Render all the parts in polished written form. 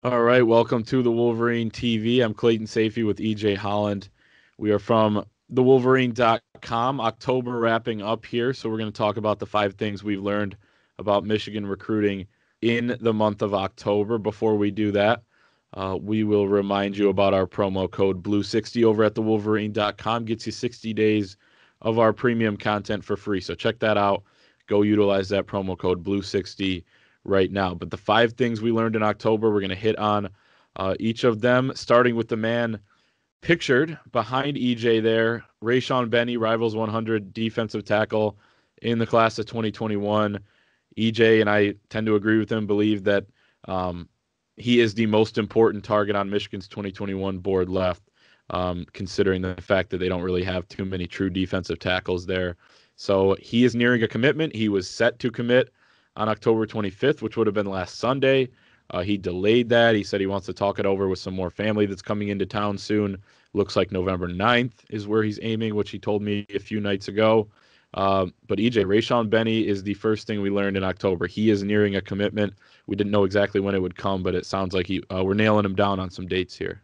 All right, welcome to the Wolverine TV. I'm Clayton Sayfie with EJ Holland. We are from thewolverine.com. October wrapping up here, so we're going to talk about the 5 things we've learned about Michigan recruiting in the month of October. Before we do that, we will remind you about our promo code Blue60 over at thewolverine.com. Gets you 60 days of our premium content for free. So check that out. Go utilize that promo code Blue60 right now. But the 5 things we learned in October, we're going to hit on each of them, starting with the man pictured behind EJ there, Rayshawn Benny, Rivals 100 defensive tackle in the class of 2021. EJ and I tend to agree with him, believe that he is the most important target on Michigan's 2021 board left, considering the fact that they don't really have too many true defensive tackles there. So he is nearing a commitment. He was set to commit on October 25th, which would have been last Sunday. He delayed that. He said he wants to talk it over with some more family that's coming into town soon. Looks like November 9th is where he's aiming, which he told me a few nights ago. But EJ, Rayshawn Benny is the first thing we learned in October. He is nearing a commitment. We didn't know exactly when it would come, but it sounds like we're nailing him down on some dates here.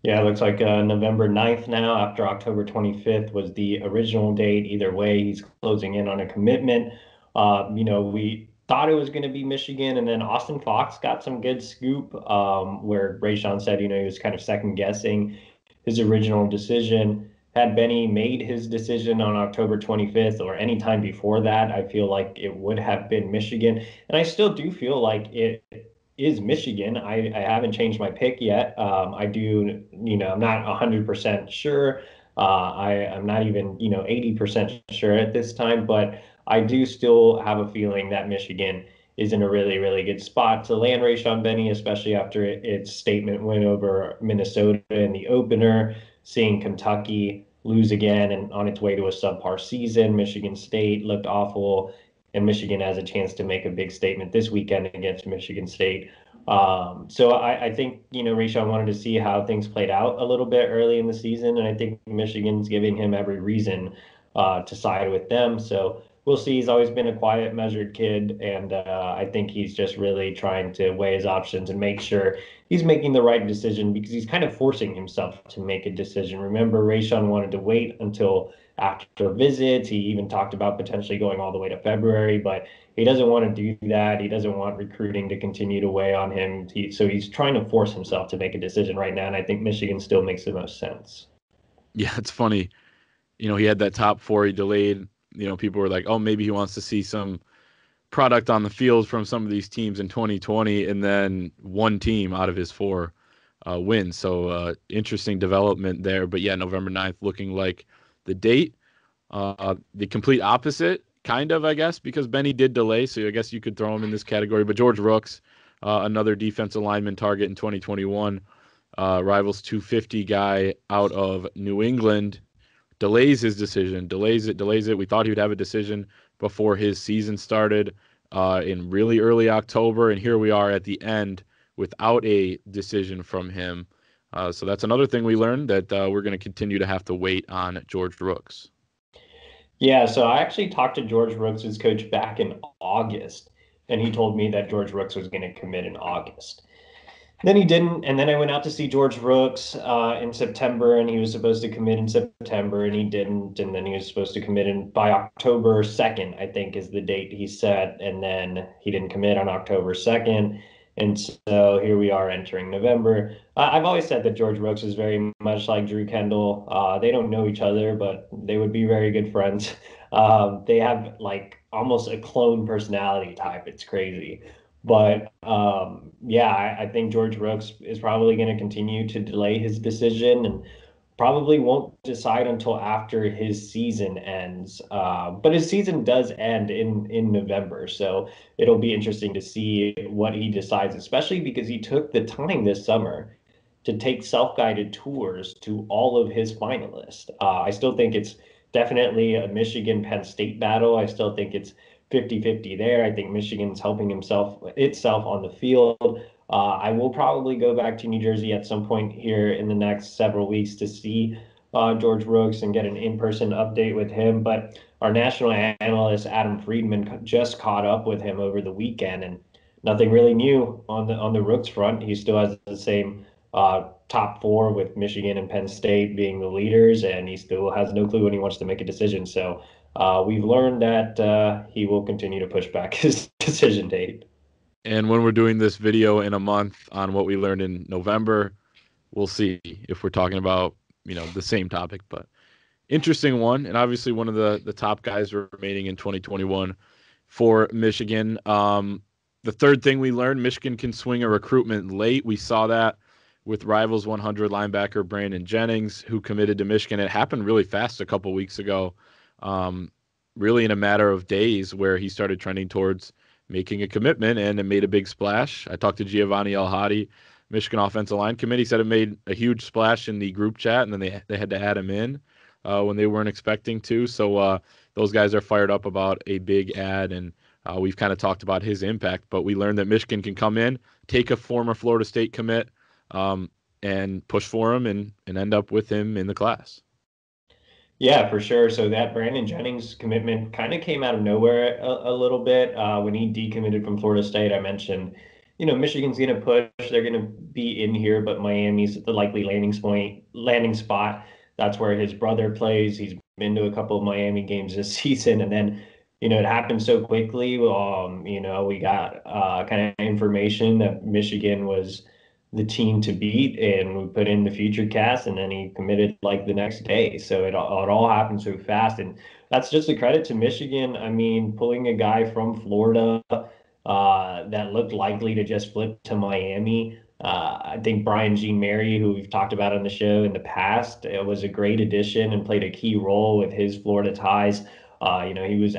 Yeah, it looks like November 9th now, after October 25th was the original date. Either way, he's closing in on a commitment. We thought it was going to be Michigan, and then Austin Fox got some good scoop where Rayshawn said, he was kind of second guessing his original decision. Had Benny made his decision on October 25th or any time before that, I feel like it would have been Michigan. And I still do feel like it is Michigan. I haven't changed my pick yet. I do, I'm not 100% sure. I'm not even, 80% sure at this time, but I do still have a feeling that Michigan is in a really, really good spot to land Rayshawn Benny, especially after its statement win over Minnesota in the opener, seeing Kentucky lose again and on its way to a subpar season. Michigan State looked awful, and Michigan has a chance to make a big statement this weekend against Michigan State. So I think, Rayshawn wanted to see how things played out a little bit early in the season, and I think Michigan's giving him every reason to side with them. So we'll see. He's always been a quiet, measured kid, and I think he's just really trying to weigh his options and make sure he's making the right decision because he's kind of forcing himself to make a decision. Remember, Rayshawn wanted to wait until after visits. He even talked about potentially going all the way to February, but he doesn't want to do that. He doesn't want recruiting to continue to weigh on him. So he's trying to force himself to make a decision right now, and I think Michigan still makes the most sense. Yeah, it's funny. He had that top four. He delayed. People were like, oh, maybe he wants to see some product on the field from some of these teams in 2020, and then one team out of his four wins. So interesting development there. But yeah, November 9th looking like the date. The complete opposite, kind of, I guess, because Benny did delay. So I guess you could throw him in this category. But George Rooks, another defensive lineman target in 2021, Rivals 250 guy out of New England, delays his decision, delays it. We thought he would have a decision before his season started in really early October, and here we are at the end without a decision from him. So that's another thing we learned, that we're going to continue to have to wait on George Rooks. Yeah, so I actually talked to George Rooks' coach back in August, and he told me that George Rooks was going to commit in August. Then he didn't, and then I went out to see George Rooks in September, and he was supposed to commit in September, and he didn't, and then he was supposed to commit in by October 2nd, I think is the date he set, and then he didn't commit on October 2nd, and so here we are entering November. I've always said that George Rooks is very much like Drew Kendall. They don't know each other, but they would be very good friends. They have like almost a clone personality type. It's crazy. But yeah, I think George Rooks is probably going to continue to delay his decision and probably won't decide until after his season ends. But his season does end in November, so it'll be interesting to see what he decides, especially because he took the time this summer to take self-guided tours to all of his finalists. I still think it's definitely a Michigan Penn State battle. I still think it's 50-50 there. I think Michigan's helping itself on the field. I will probably go back to New Jersey at some point here in the next several weeks to see George Rooks and get an in-person update with him. But our national analyst Adam Friedman just caught up with him over the weekend and nothing really new on the Rooks front. He still has the same top four with Michigan and Penn State being the leaders, and he still has no clue when he wants to make a decision. So we've learned that he will continue to push back his decision date. And when we're doing this video in a month on what we learned in November, we'll see if we're talking about, the same topic. But interesting one, and obviously one of the top guys remaining in 2021 for Michigan. The third thing we learned, Michigan can swing a recruitment late. We saw that with Rivals 100 linebacker Brandon Jennings, who committed to Michigan. It happened really fast a couple weeks ago, really in a matter of days, where he started trending towards making a commitment, and it made a big splash. I talked to Giovanni El Hadi, Michigan offensive line committee, said it made a huge splash in the group chat, and then they had to add him in when they weren't expecting to. So those guys are fired up about a big ad, and we've kind of talked about his impact. But we learned that Michigan can come in, take a former Florida State commit, and push for him and end up with him in the class. Yeah, for sure. So that Brandon Jennings commitment kind of came out of nowhere a little bit when he decommitted from Florida State. I mentioned, Michigan's going to push; they're going to be in here, but Miami's the likely landing spot. That's where his brother plays. He's been to a couple of Miami games this season, and then, it happened so quickly. We got kind of information that Michigan was the team to beat, and we put in the future cast, and then he committed like the next day. So it all happened so fast, and that's just a credit to Michigan. I mean, pulling a guy from Florida that looked likely to just flip to Miami. I think Brian Jean Mary, who we've talked about on the show in the past, it was a great addition and played a key role with his Florida ties. He was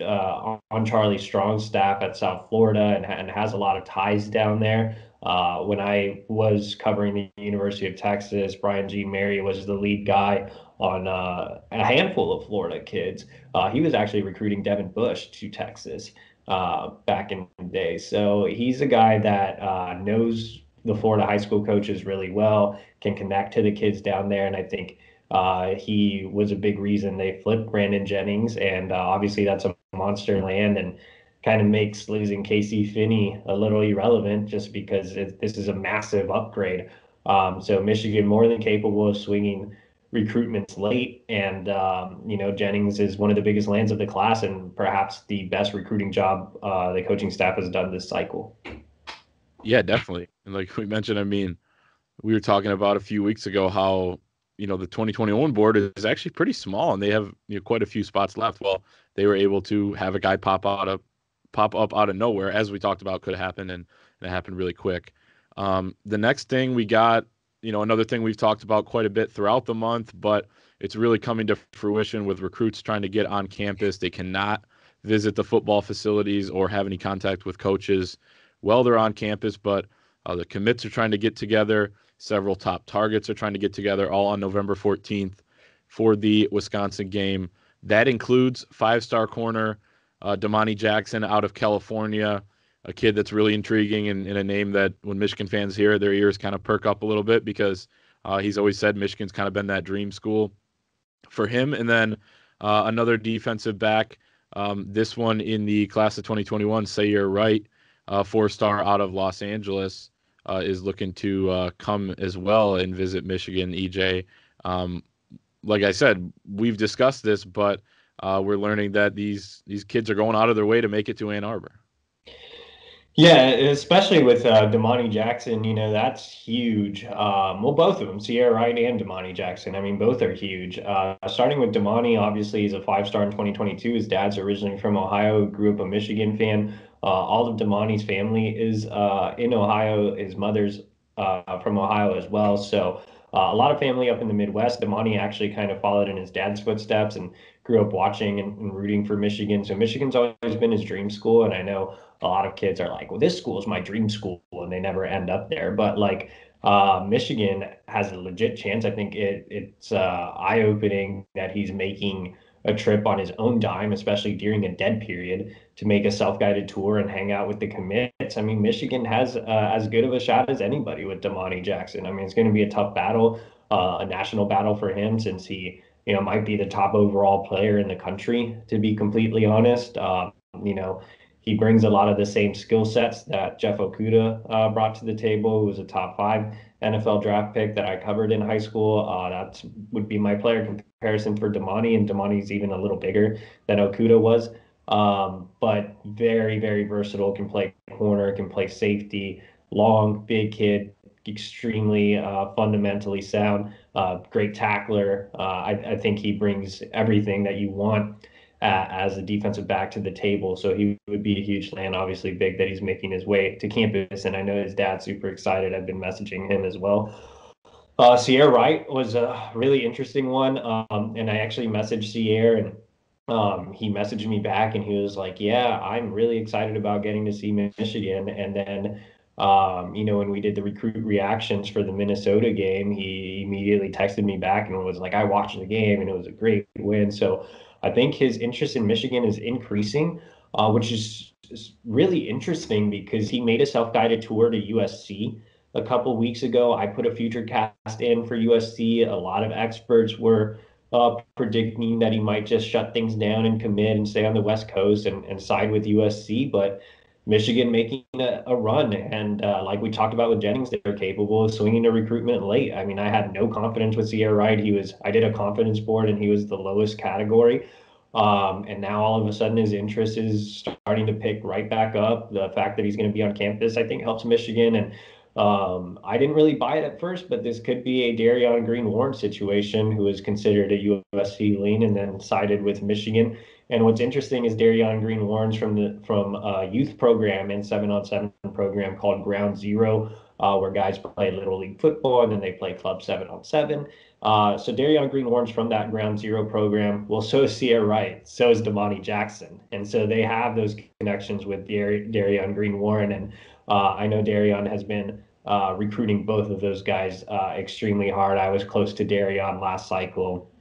on Charlie Strong's staff at South Florida and has a lot of ties down there. When I was covering the University of Texas, Brian G. Mary was the lead guy on a handful of Florida kids. He was actually recruiting Devin Bush to Texas back in the day. So he's a guy that knows the Florida high school coaches really well, can connect to the kids down there. And I think he was a big reason they flipped Brandon Jennings. And obviously, that's a monster land. And kind of makes losing Casey Finney a little irrelevant just because this is a massive upgrade. So Michigan more than capable of swinging recruitments late, and Jennings is one of the biggest lands of the class, and perhaps the best recruiting job the coaching staff has done this cycle. Yeah, definitely. And like we mentioned, I mean, we were talking about a few weeks ago how, the 2021 board is actually pretty small, and they have, quite a few spots left. Well, they were able to have a guy pop up out of nowhere, as we talked about could happen, and it happened really quick. The next thing we got, another thing we've talked about quite a bit throughout the month, but it's really coming to fruition with recruits trying to get on campus. They cannot visit the football facilities or have any contact with coaches while they're on campus, but the commits are trying to get together. Several top targets are trying to get together, all on November 14th for the Wisconsin game. That includes five-star corner Damani Jackson out of California, a kid that's really intriguing, and a name that when Michigan fans hear it, their ears kind of perk up a little bit, because he's always said Michigan's kind of been that dream school for him. And then another defensive back, this one in the class of 2021, Sayfie Wright, four-star out of Los Angeles, is looking to come as well and visit Michigan. EJ, like I said, we've discussed this, but we're learning that these kids are going out of their way to make it to Ann Arbor. Yeah, especially with Damani Jackson, that's huge. Well, both of them, Sierra Wright and Damani Jackson. I mean, both are huge. Starting with Damani, obviously, he's a five-star in 2022. His dad's originally from Ohio, grew up a Michigan fan. All of Damani's family is in Ohio. His mother's from Ohio as well. So a lot of family up in the Midwest. Damani actually kind of followed in his dad's footsteps and grew up watching and rooting for Michigan. So Michigan's always been his dream school, and I know a lot of kids are like, well, this school is my dream school, and they never end up there. But like Michigan has a legit chance. I think it's eye-opening that he's making a trip on his own dime, especially during a dead period, to make a self-guided tour and hang out with the commits. I mean, Michigan has as good of a shot as anybody with Damani Jackson. I mean, it's going to be a tough battle, a national battle for him, since he, might be the top overall player in the country, to be completely honest. You know, He brings a lot of the same skill sets that Jeff Okudah brought to the table, who was a top 5 NFL draft pick that I covered in high school. That would be my player comparison for Damani, and Damani's even a little bigger than Okudah was. But very, very versatile, can play corner, can play safety, long, big kid, extremely fundamentally sound, great tackler. I think he brings everything that you want as a defensive back to the table. So he would be a huge land, obviously big that he's making his way to campus. And I know his dad's super excited. I've been messaging him as well. Sierra Wright was a really interesting one. And I actually messaged Sierra, and he messaged me back, and he was like, yeah, I'm really excited about getting to see Michigan. And then, when we did the recruit reactions for the Minnesota game, he immediately texted me back and was like, I watched the game and it was a great win. So I think his interest in Michigan is increasing, which is really interesting because he made a self-guided tour to USC a couple weeks ago. I put a future cast in for USC. A lot of experts were predicting that he might just shut things down and commit and stay on the West Coast and side with USC. But Michigan making a run. And like we talked about with Jennings, they're capable of swinging a recruitment late. I mean, I had no confidence with Sierra Wright. I did a confidence board, and he was the lowest category. And now all of a sudden his interest is starting to pick right back up. The fact that he's going to be on campus, I think, helps Michigan. And I didn't really buy it at first, but this could be a Darion Green-Warren situation, who is considered a USC lean and then sided with Michigan. And what's interesting is Darion Green-Warren's from a youth program and 7-on-7 program called Ground Zero, where guys play Little League football and then they play Club 7-on-7. So Darion Green-Warren's from that Ground Zero program. Well, so is Sierra Wright, so is Damani Jackson. And so they have those connections with Darion Green-Warren. And I know Darion has been recruiting both of those guys extremely hard. I was close to Darion last cycle.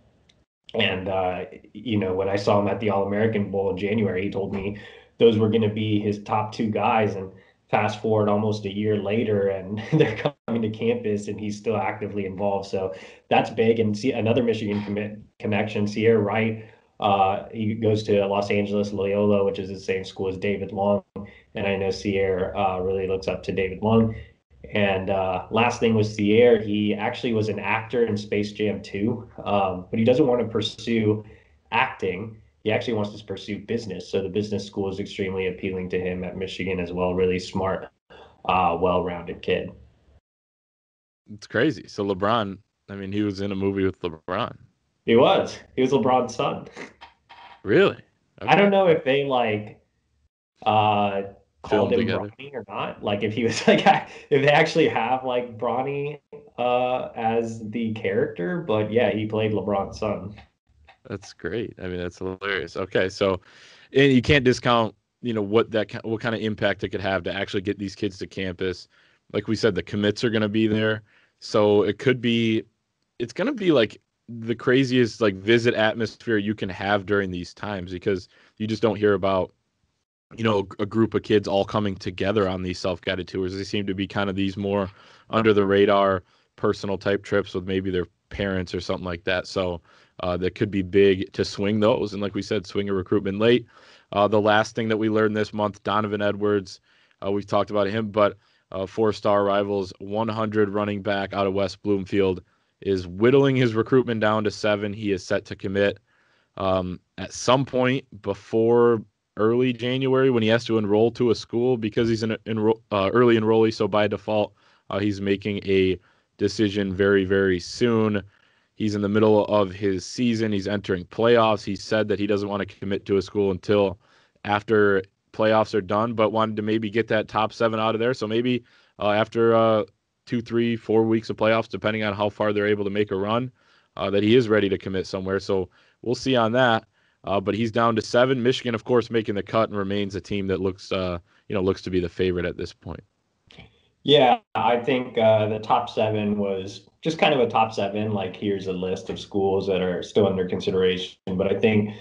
And, when I saw him at the All-American Bowl in January, he told me those were going to be his top 2 guys. And fast forward almost a year later, and they're coming to campus, and he's still actively involved. So that's big. And see another Michigan connection, Sierra Wright. He goes to Los Angeles Loyola, which is the same school as David Long. And I know Sierra really looks up to David Long. And last thing was Sierra. He actually was an actor in Space Jam 2, but he doesn't want to pursue acting. He actually wants to pursue business. So the business school is extremely appealing to him at Michigan as well. Really smart, well-rounded kid. It's crazy. So LeBron, I mean, he was in a movie with LeBron. He was. He was LeBron's son. Really? Okay. I don't know if they called him together. Bronny or not. Like if he was like if they actually have like Bronny as the character, but yeah, he played LeBron's son. That's great. I mean, that's hilarious. Okay, so and you can't discount, what kind of impact it could have to actually get these kids to campus. Like we said, the commits are going to be there, so it's going to be like the craziest like visit atmosphere you can have during these times, because you just don't hear about a group of kids all coming together on these self-guided tours. They seem to be kind of these more under the radar personal type trips with maybe their parents or something like that. So that could be big to swing those. And like we said, swing a recruitment late. The last thing that we learned this month, Donovan Edwards, we've talked about him, but 4-star rivals, 100 running back out of West Bloomfield, is whittling his recruitment down to 7. He is set to commit at some point before early January, when he has to enroll to a school, because he's an early enrollee. So by default, he's making a decision very, very soon. He's in the middle of his season. He's entering playoffs. He said that he doesn't want to commit to a school until after playoffs are done, but wanted to maybe get that top 7 out of there. So maybe after 2, 3, 4 weeks of playoffs, depending on how far they're able to make a run, that he is ready to commit somewhere. So we'll see on that. But he's down to 7. Michigan, of course, making the cut and remains a team that looks to be the favorite at this point. Yeah, I think the top 7 was just kind of a top 7. Like, here's a list of schools that are still under consideration. But I think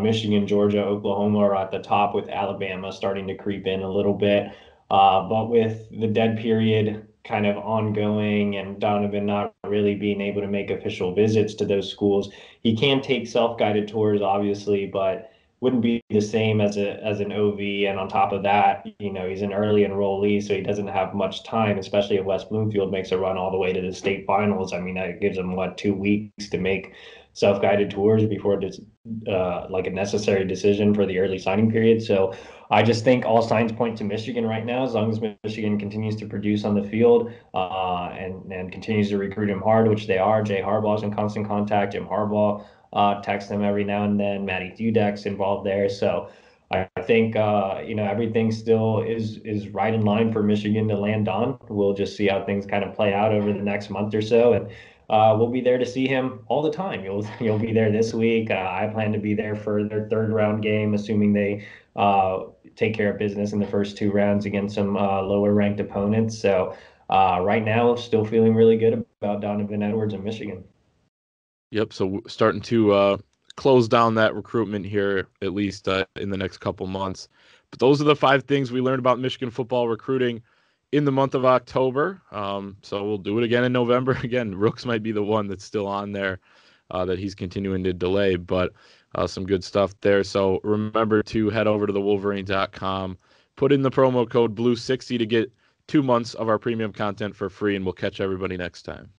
Michigan, Georgia, Oklahoma are at the top, with Alabama starting to creep in a little bit. But with the dead period kind of ongoing and Donovan not really being able to make official visits to those schools, he can take self-guided tours, obviously, but wouldn't be the same as an OV. And on top of that, he's an early enrollee, so he doesn't have much time, especially if West Bloomfield makes a run all the way to the state finals. I mean, that gives him what, 2 weeks to make self-guided tours before it's like a necessary decision for the early signing period. So I just think all signs point to Michigan right now, as long as Michigan continues to produce on the field and continues to recruit him hard, which they are. Jay Harbaugh's in constant contact. Jim Harbaugh text them every now and then. Matty Dudek's involved there. So I think everything still is right in line for Michigan to land on. We'll just see how things kind of play out over the next month or so, and we'll be there to see him all the time. You'll be there this week. I plan to be there for their third round game, assuming they take care of business in the first 2 rounds against some lower ranked opponents. So right now, still feeling really good about Donovan Edwards in Michigan. Yep. So starting to close down that recruitment here, at least in the next couple months. But those are the 5 things we learned about Michigan football recruiting in the month of October. So we'll do it again in November. Again, Rooks might be the one that's still on there that he's continuing to delay, but some good stuff there. So remember to head over to thewolverine.com, put in the promo code BLUE60 to get 2 months of our premium content for free, and we'll catch everybody next time.